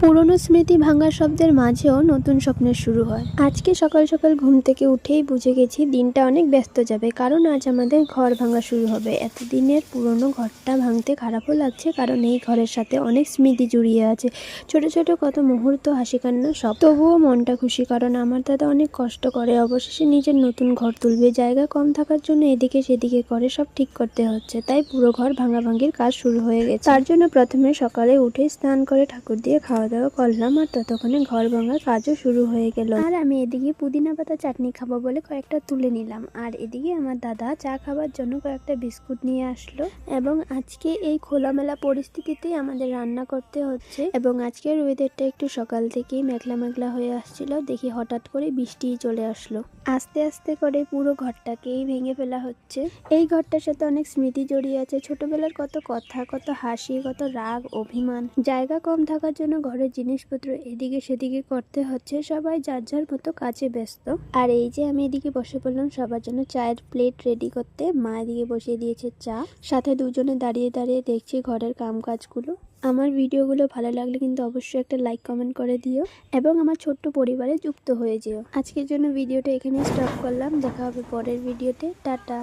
পুরনো স্মৃতি ভাঙা শব্দের মাঝেও নতুন স্বপ্নের শুরু হয়। আজকে সকাল সকাল ঘুম থেকে উঠেই বুঝে গেছি দিনটা অনেক ব্যস্ত যাবে, কারণ আজ আমাদের ঘর ভাঙা শুরু হবে। এতদিনের পুরনো ঘরটা ভাঙতে খারাপও লাগছে, কারণ এই ঘরের সাথে অনেক স্মৃতি জড়িয়ে আছে। ছোট ছোট কত মুহূর্ত, হাসি কান্না সব। তবুও মনটা খুশি, কারণ আমার দাদা অনেক কষ্ট করে অবশেষে নিজের নতুন ঘর তুলবে। জায়গা কম থাকার জন্য এদিকে সেদিকে করে সব ঠিক করতে হচ্ছে, তাই পুরো ঘর ভাঙাভাঙির কাজ শুরু হয়ে গেছে। তার জন্য প্রথমে সকালে উঠে স্নান করে ঠাকুর দিয়ে খাওয়া দাওয়া করলাম, আর ততক্ষণে ঘর ভাঙার কাজও শুরু হয়ে গেল। আর আমি এদিকে পুদিনা পাতা চাটনি খাবো বলে কয়েকটা তুলে নিলাম, আর এদিকে আমার দাদা চা খাবার জন্য কয়েকটা বিস্কুট নিয়ে আসলো। এবং আজকে এই খোলামেলা পরিস্থিতিতেই আমাদের রান্না করতে হচ্ছে। এবং আজকের ওয়েদারটা একটু সকাল থেকেই মেঘলা মেঘলা হয়ে আসছিল, দেখি হঠাৎ করে বৃষ্টি চলে আসলো। আস্তে আস্তে করে পুরো ঘরটাকেই ভেঙে ফেলা হচ্ছে। এই ঘরটার সাথে অনেক স্মৃতি জড়িয়ে আছে, ছোটবেলার কত কথা, কত হাসি, কত রাগ, অভিমান। জায়গা কম থাকার জন্য ঘরের জিনিসপত্র এদিকে সেদিকে করতে হচ্ছে, সবাই যার যার মতো কাজে ব্যস্ত। আর এই যে আমি এদিকে বসে পড়লাম সবার জন্য চায়ের প্লেট রেডি করতে। মা এদিকে বসিয়ে দিয়েছে চা, সাথে দুজনে দাঁড়িয়ে দাঁড়িয়ে দেখছি ঘরের কাম কাজগুলো। আমার ভিডিওগুলো ভালো লাগলে কিন্তু অবশ্যই একটা লাইক কমেন্ট করে দিও, এবং আমার ছোট্ট পরিবারে যুক্ত হয়ে যেও। আজকের জন্য ভিডিওটা এখানে স্টপ করলাম, দেখা হবে পরের ভিডিওতে। টাটা।